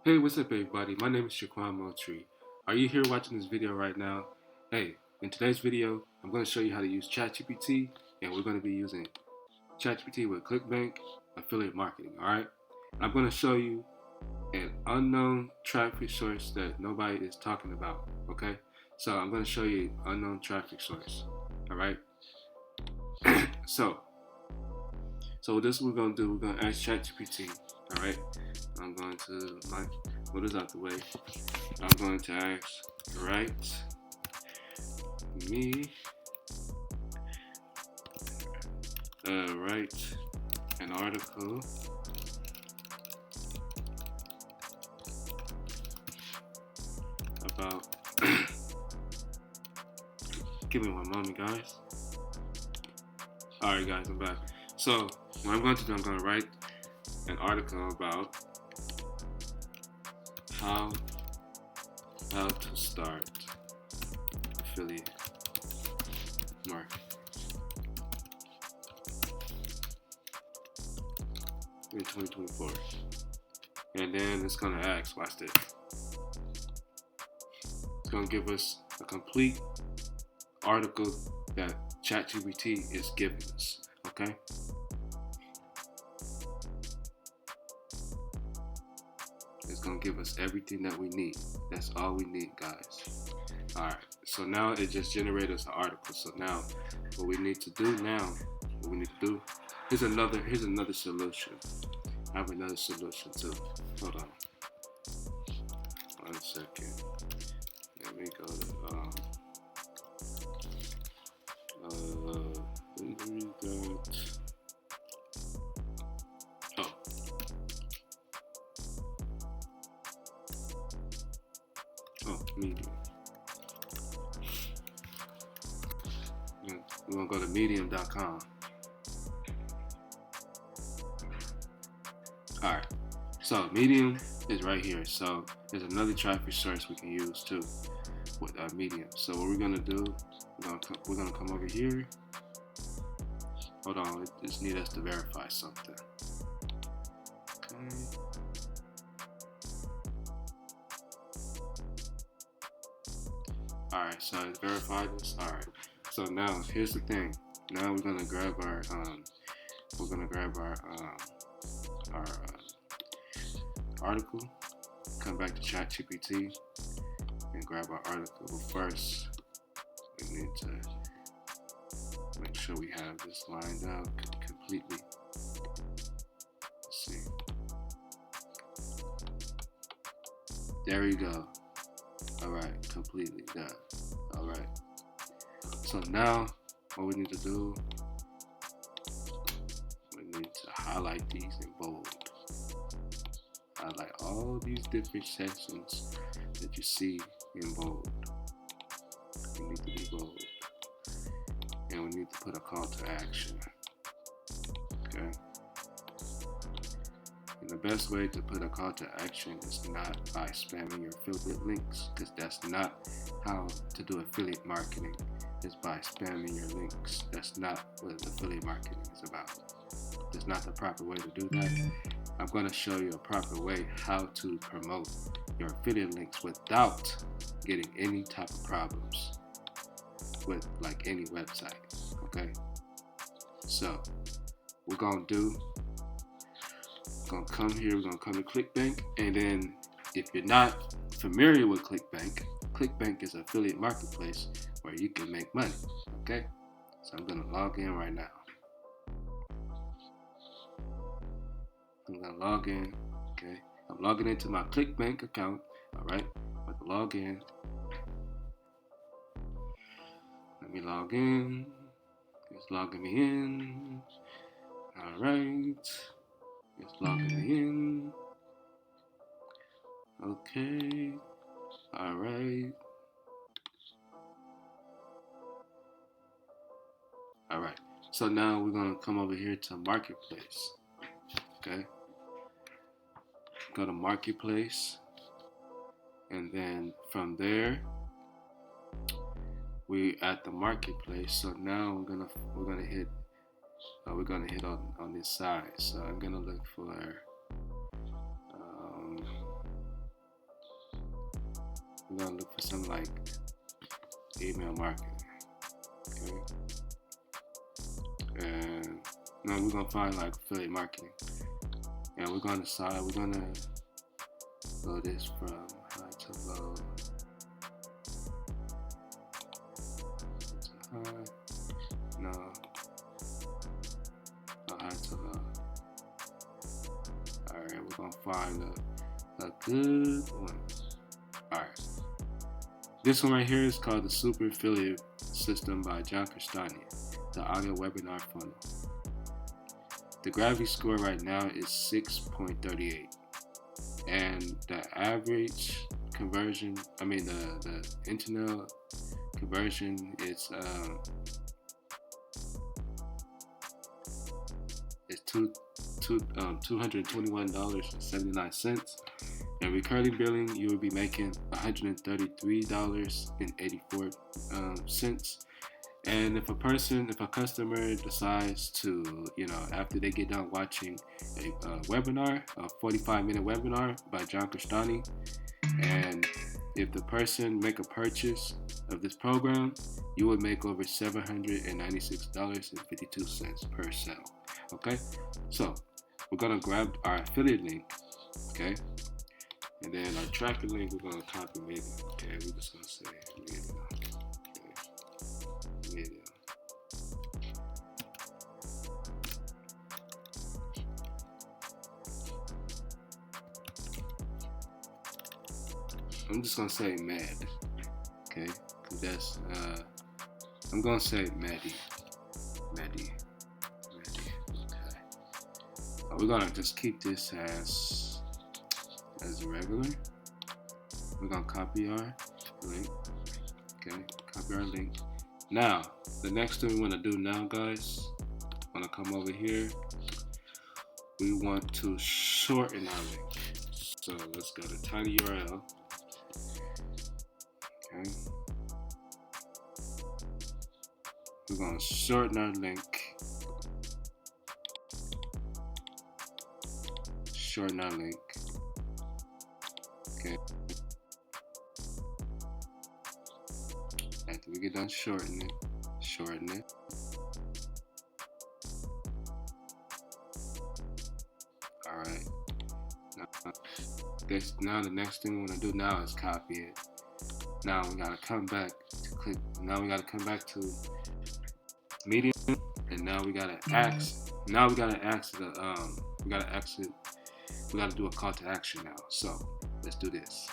Hey, what's up everybody? My name is Shaquan Moultrie. Are you here watching this video right now? Hey, in today's video, I'm going to show you how to use ChatGPT, and we're going to be using ChatGPT with ClickBank affiliate marketing, alright? I'm going to show you an unknown traffic source that nobody is talking about, okay? So I'm going to show you an unknown traffic source, alright? so what this we're going to do, we're going to ask ChatGPT, alright? I'm going to, what is out the way? I'm going to ask, write me, write an article about, give me one moment guys. Alright guys, I'm back. So what I'm going to do, I'm going to write an article about how to start affiliate marketing in 2024. And then it's going to ask, watch this. It's going to give us a complete article that ChatGPT is giving us, okay? It's going to give us everything that we need. That's all we need, guys. Alright, so now it just generated us an article. So now, what we need to do here's another solution. I have another solution too. Hold on. 1 second. Let me go to, Medium. We're gonna go to medium.com. Alright, so Medium is right here. So there's another traffic source we can use too with Medium. So what we're gonna do, we're gonna come over here. Hold on, it just need us to verify something. Okay. Alright, so I verified this. Alright, so now here's the thing. Now we're gonna grab our article, come back to ChatGPT and grab our article. But first, we need to make sure we have this lined out completely. Let's see. There we go. Alright, completely done. Alright. So now what we need to do, we need to highlight these in bold. Highlight all these different sections that you see in bold. They need to be bold. And we need to put a call to action. Okay? And the best way to put a call to action is not by spamming your affiliate links, because that's not how to do affiliate marketing. It's by spamming your links. That's not what affiliate marketing is about. It's not the proper way to do that. I'm going to show you a proper way how to promote your affiliate links without getting any type of problems with like any website. Okay? So we're going to come here, we're going to come to ClickBank, and then if you're not familiar with ClickBank, ClickBank is an affiliate marketplace where you can make money. Okay? So I'm going to log in right now. I'm gonna log in. Okay, I'm logging into my ClickBank account. All right, I'm gonna log in. Let me log in. It's logging me in. All right, it's logging me in. Okay. All right. All right. So now we're gonna come over here to Marketplace. Okay. Go to Marketplace, and then from there we at the Marketplace. So now we're gonna hit on this side. So I'm gonna look for we're gonna look for something like email marketing. Okay. And now we're gonna find like affiliate marketing. And we're gonna decide, we're gonna load this from high to low. To high. No. High to low. Alright, we're gonna find a good one. Alright. This one right here is called the Super Affiliate System by John Crestani, the audio webinar funnel. The gravity score right now is 6.38, and the average conversion, the internet conversion is $221.79, and recurring billing you will be making $133.84. And if a customer decides to, after they get done watching a webinar, a 45-minute webinar by John Crestani, and if the person make a purchase of this program, you would make over $796.52 per sale. Okay, so we're gonna grab our affiliate link, okay, and then our tracker link we're gonna copy media. Okay, we're just gonna say media. Okay, media. I'm just gonna say mad, okay, because that's I'm gonna say Maddie. Okay. We're gonna just keep this as regular. We're gonna copy our link. Okay, copy our link. Now, the next thing we want to do now, guys, want to come over here. We want to shorten our link. So let's go to tinyurl. Okay. We're gonna shorten our link. Shorten our link. Okay. After we get done shorten it. Alright. Now the next thing we want to do now is copy it. Now we gotta come back to click. Now we gotta come back to Medium, and now we gotta ask. Now we gotta ask the we gotta exit. We gotta do a call to action now. So let's do this.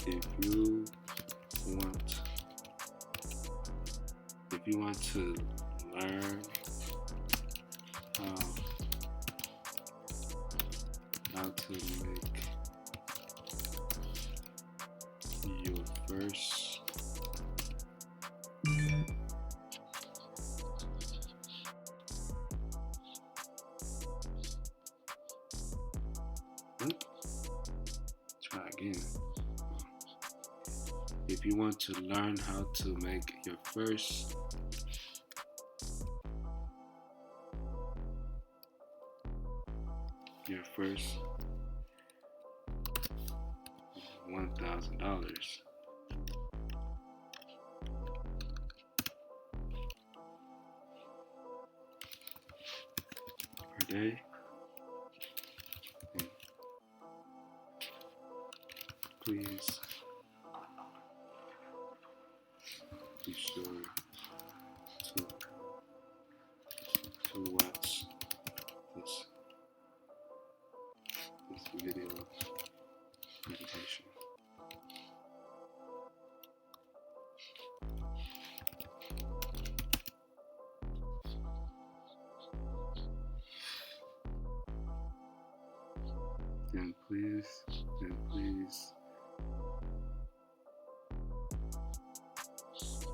If you want to learn how to make your first try again. If you want to learn how to make your first $1,000 per day, please be sure to watch this video presentation.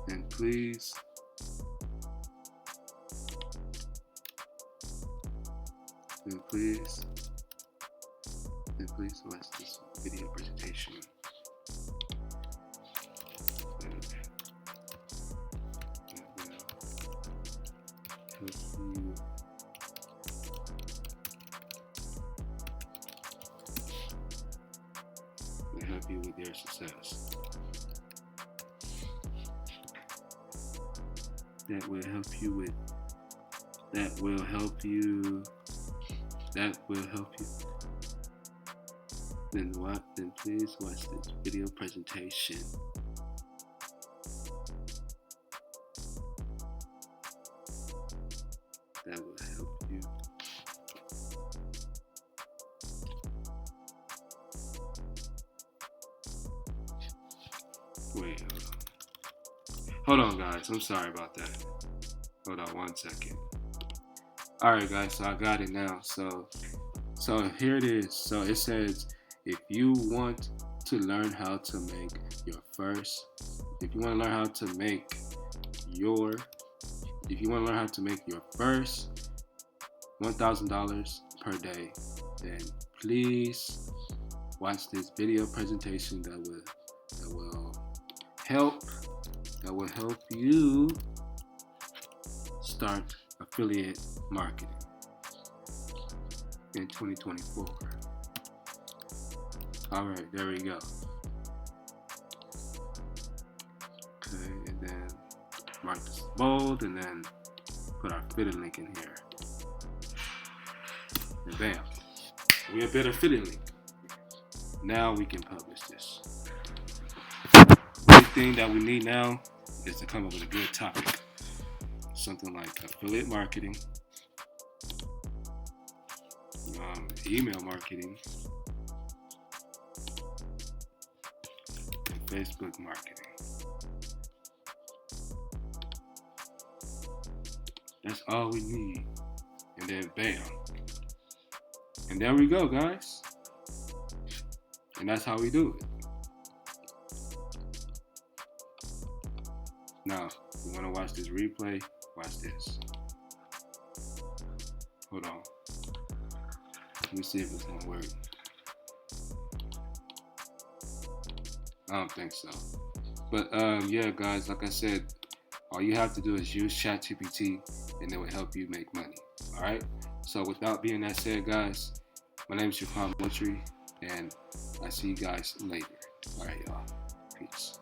And please watch this video presentation. And, help you with your success. That will help you with. That will help you. That will help you. Then what? Then please watch this video presentation. That will help you. Wait, hold on guys, I'm sorry about that. Hold on 1 second. Alright guys, so I got it now. So here it is. So it says, if you want to learn how to make your first, if you want to learn how to make your first $1,000 per day, then please watch this video presentation that will help you start affiliate marketing in 2024. All right, there we go. Okay, and then mark this bold, and then put our affiliate link in here. And bam, we have better affiliate link. Now we can publish this. The thing that we need now is to come up with a good topic. Something like affiliate marketing, email marketing, and Facebook marketing. That's all we need. And then bam. And there we go, guys. And that's how we do it. Now, you want to watch this replay? Watch this. Hold on. Let me see if it's gonna work. I don't think so. But yeah, guys, like I said, all you have to do is use ChatGPT, and it will help you make money. All right. So without being that said, guys, my name is Shafan Moultrie, and I see you guys later. All right, y'all. Peace.